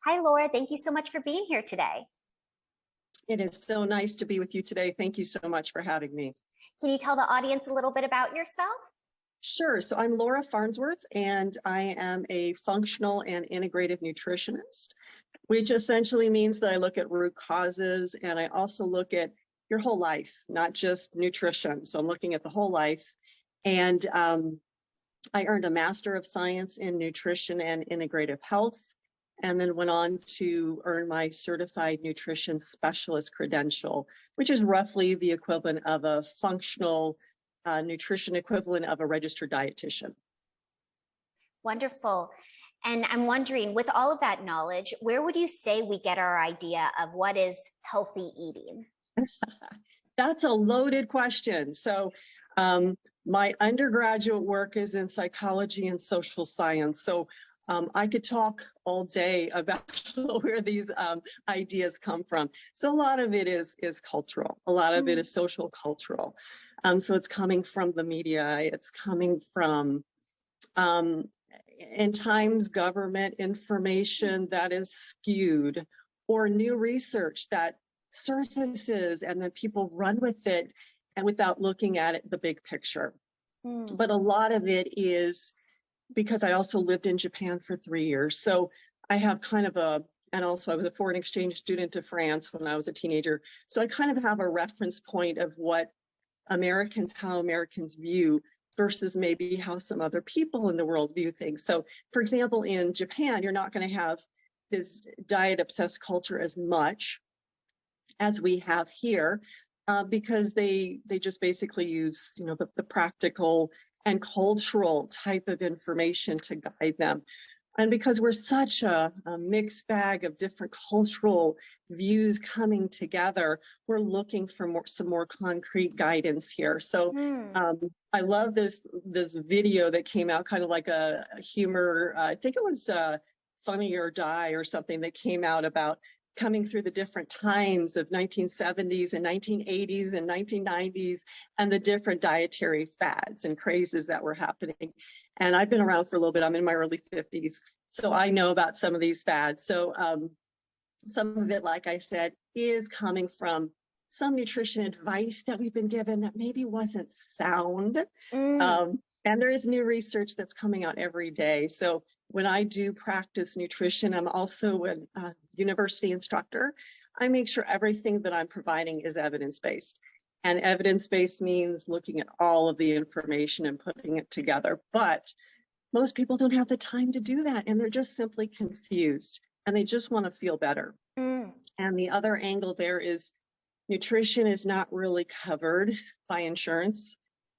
Hi, Laura. Thank you so much for being here today. It is so nice to be with you today. Thank you so much for having me. Can you tell the audience a little bit about yourself? Sure. So I'm Laura Farnsworth, and I am a functional and integrative nutritionist, which essentially means that I look at root causes and I also look at your whole life, not just nutrition. So I'm looking at the whole life. And I earned a Master of Science in Nutrition and Integrative Health, and then went on to earn my Certified Nutrition Specialist credential, which is roughly the equivalent of a functional nutrition equivalent of a registered dietitian. Wonderful. And I'm wondering, with all of that knowledge, where would you say we get our idea of what is healthy eating? That's a loaded question. So my undergraduate work is in psychology and social science. So I could talk all day about where these ideas come from. So a lot of it is cultural. A lot of it is social cultural. So it's coming from the media. It's coming from, in times, government information that is skewed, or new research that surfaces and then people run with it and without looking at it, the big picture. But a lot of it is because I also lived in Japan for 3 years. So I have kind of and also I was a foreign exchange student to France when I was a teenager. So I kind of have a reference point of what how Americans view versus maybe how some other people in the world view things. So for example, in Japan, you're not going to have this diet obsessed culture as much as we have here, because they just basically use, the practical and cultural type of information to guide them. And because we're such a mixed bag of different cultural views coming together, we're looking for some more concrete guidance here. So I love this video that came out, kind of like a humor, I think it was Funny or Die or something, that came out about coming through the different times of 1970s and 1980s and 1990s and the different dietary fads and crazes that were happening. And I've been around for a little bit. I'm in my early 50s, so I know about some of these fads. So some of it, like I said, is coming from some nutrition advice that we've been given that maybe wasn't sound. And there is new research that's coming out every day. So when I do practice nutrition, I'm also a university instructor. I make sure everything that I'm providing is evidence-based. And evidence-based means looking at all of the information and putting it together. But most people don't have the time to do that, and they're just simply confused, and they just want to feel better. And the other angle there is nutrition is not really covered by insurance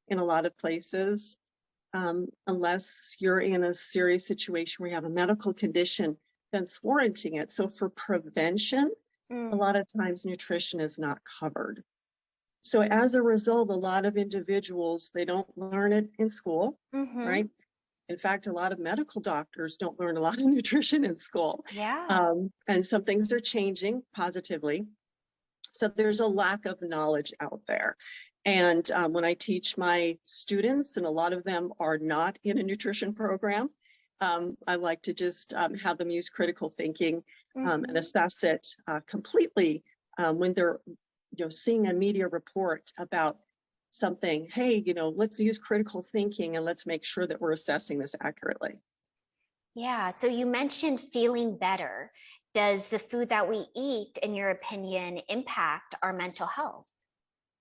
in a lot of places. Unless you're in a serious situation where you have a medical condition that's warranting it. So for prevention, a lot of times nutrition is not covered. So as a result, a lot of individuals, they don't learn it in school, right? In fact, a lot of medical doctors don't learn a lot of nutrition in school. And some things are changing positively. So there's a lack of knowledge out there. And when I teach my students, and a lot of them are not in a nutrition program, I like to just have them use critical thinking and assess it completely when they're seeing a media report about something. Hey, let's use critical thinking and let's make sure that we're assessing this accurately. Yeah, so you mentioned feeling better. Does the food that we eat, in your opinion, impact our mental health?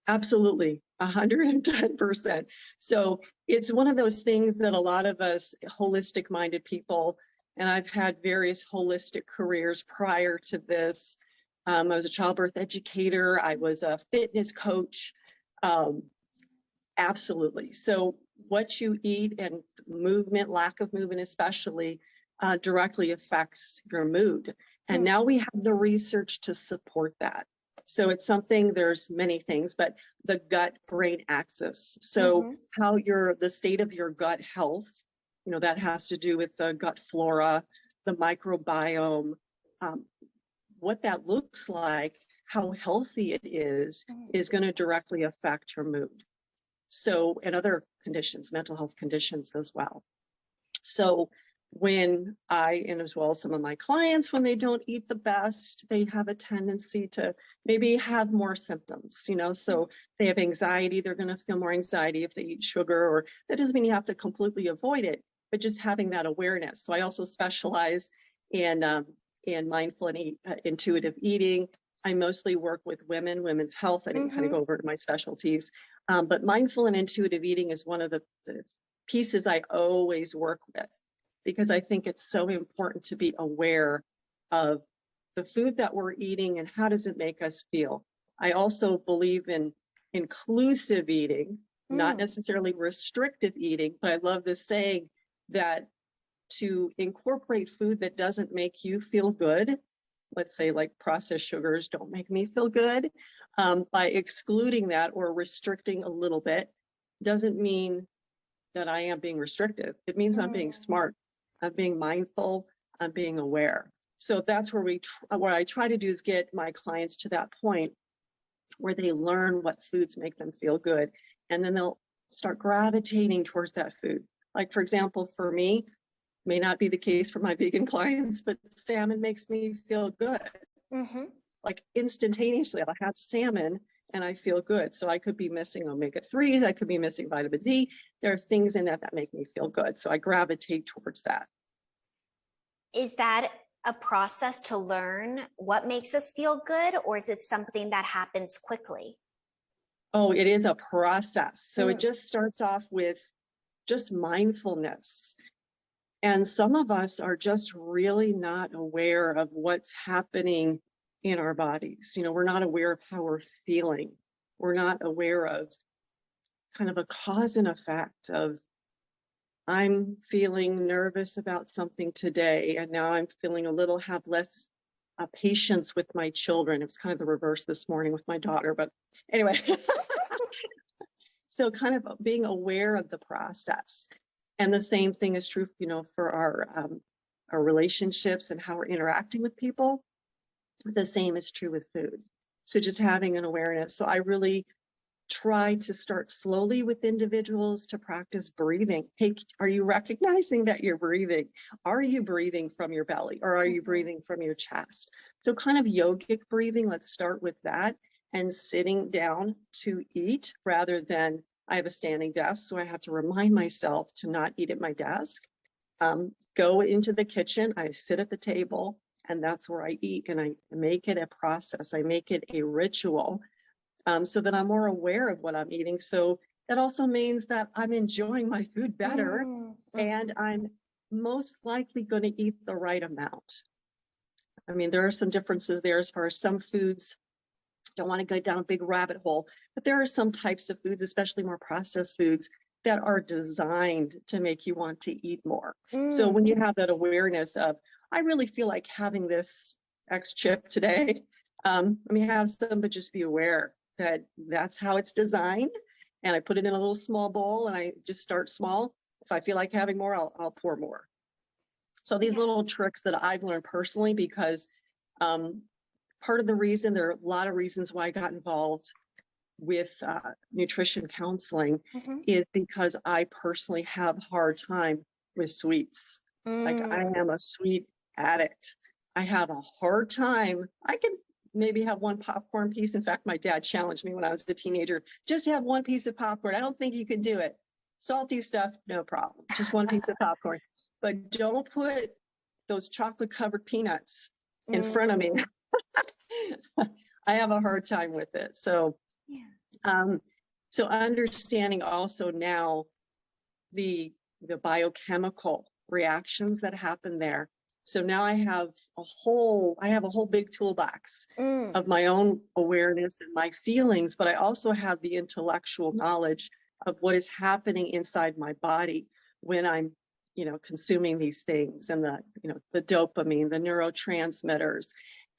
Absolutely, 110%. So it's one of those things that a lot of us holistic minded people, and I've had various holistic careers prior to this. I was a childbirth educator. I was a fitness coach. Absolutely. So what you eat and movement, lack of movement especially, directly affects your mood. And now we have the research to support that. So it's something, there's many things, but the gut-brain axis. So how the state of your gut health, that has to do with the gut flora, the microbiome, what that looks like, how healthy it is going to directly affect your mood. So, and other conditions, mental health conditions as well. So when and as well as some of my clients, when they don't eat the best, they have a tendency to maybe have more symptoms, so they have anxiety, they're going to feel more anxiety if they eat sugar, or that doesn't mean you have to completely avoid it, but just having that awareness. So I also specialize in mindful and intuitive eating. I mostly work with women's health. I didn't kind of go over to my specialties, but mindful and intuitive eating is one of the pieces I always work with, because I think it's so important to be aware of the food that we're eating and how does it make us feel. I also believe in inclusive eating, not necessarily restrictive eating, but I love this saying that to incorporate food that doesn't make you feel good, let's say like processed sugars don't make me feel good, by excluding that or restricting a little bit, doesn't mean that I am being restrictive. It means I'm being smart. I'm being mindful, I'm being aware. So that's where what I try to do is get my clients to that point where they learn what foods make them feel good. And then they'll start gravitating towards that food. Like, for example, for me, may not be the case for my vegan clients, but salmon makes me feel good. Like instantaneously, I'll have salmon and I feel good. So I could be missing omega-3s, I could be missing vitamin D. There are things in that make me feel good. So I gravitate towards that. Is that a process to learn what makes us feel good, or is it something that happens quickly? Oh, it is a process. So it just starts off with just mindfulness. And some of us are just really not aware of what's happening in our bodies. We're not aware of how we're feeling. We're not aware of kind of a cause and effect of, I'm feeling nervous about something today, and now I'm feeling have less patience with my children. It was kind of the reverse this morning with my daughter, but anyway. So kind of being aware of the process. And the same thing is true, for our relationships and how we're interacting with people. The same is true with food. So just having an awareness. So I really try to start slowly with individuals to practice breathing. Hey, are you recognizing that you're breathing? Are you breathing from your belly, or are you breathing from your chest? So kind of yogic breathing, let's start with that, and sitting down to eat rather than, I have a standing desk, so I have to remind myself to not eat at my desk. Go into the kitchen, I sit at the table, and that's where I eat, and I make it a process. I make it a ritual, so that I'm more aware of what I'm eating. So that also means that I'm enjoying my food better, and I'm most likely going to eat the right amount. I mean, there are some differences there as far as some foods. Don't want to go down a big rabbit hole, but there are some types of foods, especially more processed foods, that are designed to make you want to eat more. So when you have that awareness of, I really feel like having this X chip today, let me have some, but just be aware that that's how it's designed. And I put it in a little small bowl and I just start small. If I feel like having more, I'll pour more. So these little tricks that I've learned personally, because part of the reason, there are a lot of reasons why I got involved with nutrition counseling is because I personally have a hard time with sweets. Like, I am a sweet addict. I have a hard time. I can maybe have one popcorn piece. In fact, my dad challenged me when I was a teenager, just have one piece of popcorn. I don't think you can do it. Salty stuff, no problem. Just one piece of popcorn. But don't put those chocolate covered peanuts in front of me. I have a hard time with it. So, so understanding also now the biochemical reactions that happen there. So now I have a whole big toolbox of my own awareness and my feelings, but I also have the intellectual knowledge of what is happening inside my body when I'm, consuming these things, and the dopamine, the neurotransmitters,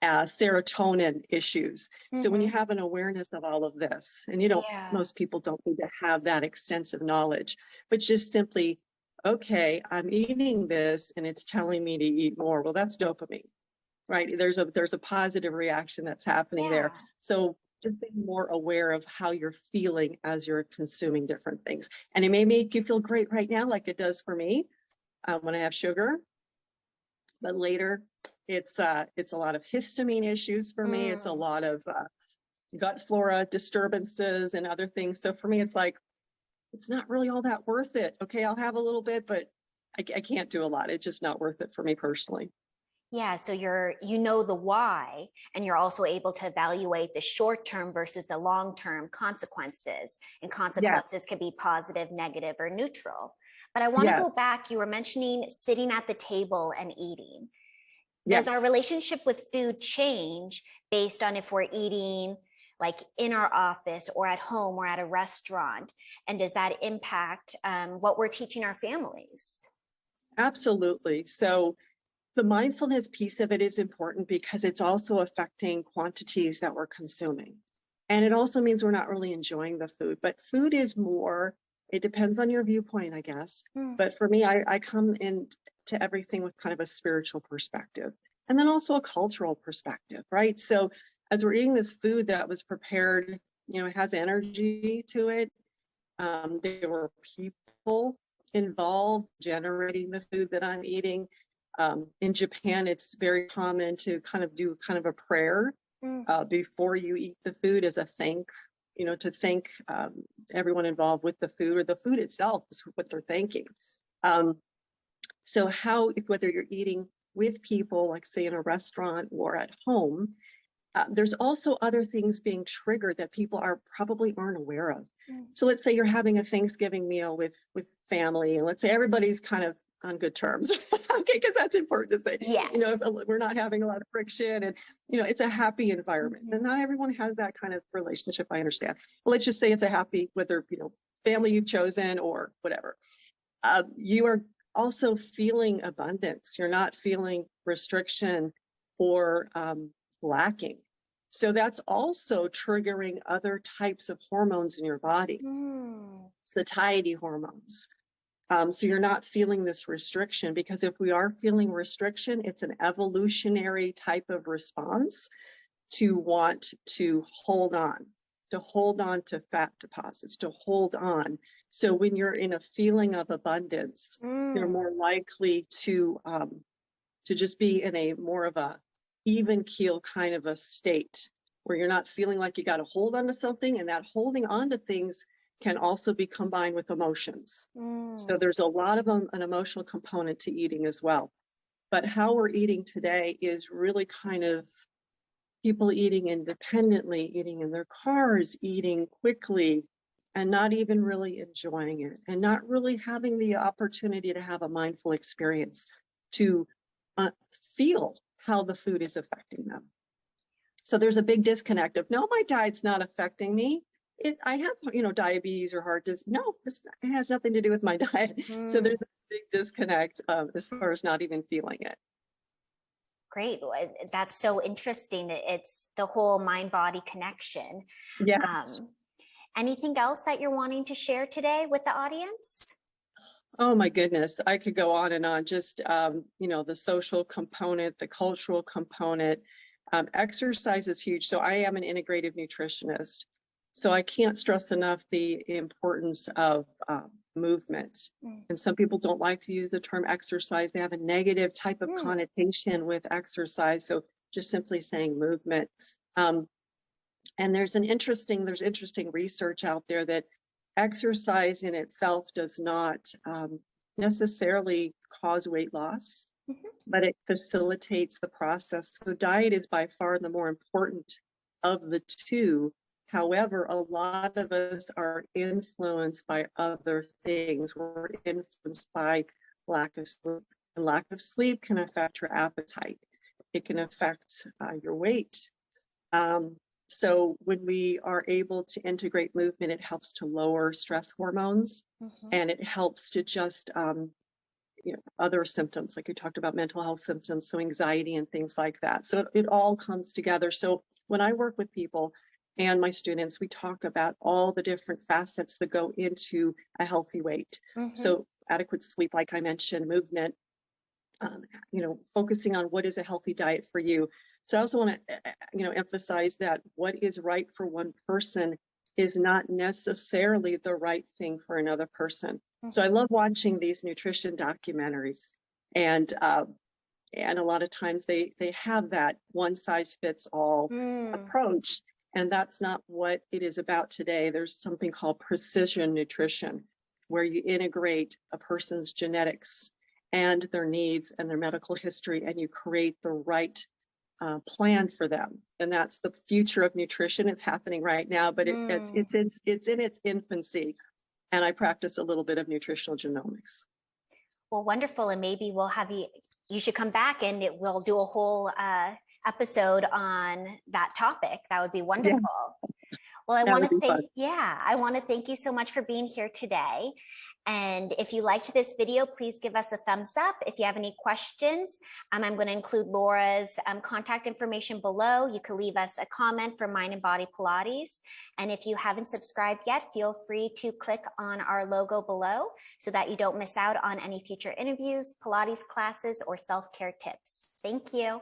serotonin issues. So when you have an awareness of all of this, and most people don't need to have that extensive knowledge, but just simply, okay, I'm eating this and it's telling me to eat more. Well, that's dopamine, right? There's a positive reaction that's happening there. So just being more aware of how you're feeling as you're consuming different things. And it may make you feel great right now, like it does for me. when I have sugar, but later it's a lot of histamine issues for me. It's a lot of gut flora disturbances and other things. So for me, it's like, it's not really all that worth it. Okay, I'll have a little bit, but I can't do a lot. It's just not worth it for me personally. Yeah, so you know the why, and you're also able to evaluate the short-term versus the long-term consequences. And Yeah, consequences can be positive, negative, or neutral. But I want to yeah, go back. You were mentioning sitting at the table and eating. Does yes. our relationship with food change based on if we're eating like in our office or at home or at a restaurant? And does that impact what we're teaching our families? Absolutely. So the mindfulness piece of it is important because it's also affecting quantities that we're consuming. And it also means we're not really enjoying the food, but food is more, it depends on your viewpoint, I guess. Mm. But for me, I come into everything with kind of a spiritual perspective and then also a cultural perspective, right? So as we're eating this food that was prepared, it has energy to it. There were people involved generating the food that I'm eating. In Japan, it's very common to kind of do kind of a prayer before you eat the food as a to thank everyone involved with the food, or the food itself is what they're thanking. So whether you're eating with people, like say in a restaurant or at home, there's also other things being triggered that people probably aren't aware of. So let's say you're having a Thanksgiving meal with family, and let's say everybody's kind of on good terms. Okay, because that's important to say. Yes. If we're not having a lot of friction, and it's a happy environment. And not everyone has that kind of relationship, I understand. But let's just say it's a happy, whether family you've chosen or whatever. You are also feeling abundance. You're not feeling restriction or lacking. So that's also triggering other types of hormones in your body, satiety hormones. So you're not feeling this restriction, because if we are feeling restriction, it's an evolutionary type of response to want to hold on to fat deposits, to hold on. So when you're in a feeling of abundance, you're more likely to just be in a more of a even keel kind of a state, where you're not feeling like you got to hold on to something, and that holding on to things can also be combined with emotions. So there's a lot of an emotional component to eating as well. But how we're eating today is really kind of people eating independently, eating in their cars, eating quickly, and not even really enjoying it, and not really having the opportunity to have a mindful experience, to feel how the food is affecting them. So there's a big disconnect of, no, my diet's not affecting me. I have, diabetes or heart disease. No, it has nothing to do with my diet. So there's a big disconnect as far as not even feeling it. Great. That's so interesting. It's the whole mind-body connection. Yeah. Anything else that you're wanting to share today with the audience? Oh my goodness, I could go on and on. Just, the social component, the cultural component. Exercise is huge. So I am an integrative nutritionist. So I can't stress enough the importance of movement. And some people don't like to use the term exercise. They have a negative type of connotation with exercise. So just simply saying movement. And there's interesting research out there that exercise in itself does not necessarily cause weight loss, but it facilitates the process. So diet is by far the more important of the two. However, a lot of us are influenced by other things. We're influenced by lack of sleep. And lack of sleep can affect your appetite. It can affect your weight. So when we are able to integrate movement, it helps to lower stress hormones, and it helps to just, other symptoms, like you talked about mental health symptoms, so anxiety and things like that. So it all comes together. So when I work with people and my students, we talk about all the different facets that go into a healthy weight. So adequate sleep, like I mentioned, movement, focusing on what is a healthy diet for you. So I also want to, emphasize that what is right for one person is not necessarily the right thing for another person. So I love watching these nutrition documentaries, and a lot of times they have that one size fits all approach, and that's not what it is about today. There's something called precision nutrition, where you integrate a person's genetics and their needs and their medical history, and you create the right plan for them. And that's the future of nutrition. It's happening right now, but it's in its infancy. And I practice a little bit of nutritional genomics. Well, wonderful. And maybe we'll have you should come back and we'll do a whole episode on that topic. That would be wonderful. Yeah. Well, I want to thank you so much for being here today. And if you liked this video, please give us a thumbs up. If you have any questions, I'm going to include Laura's contact information below. You can leave us a comment for Mind and Body Pilates. And if you haven't subscribed yet, feel free to click on our logo below so that you don't miss out on any future interviews, Pilates classes, or self-care tips. Thank you.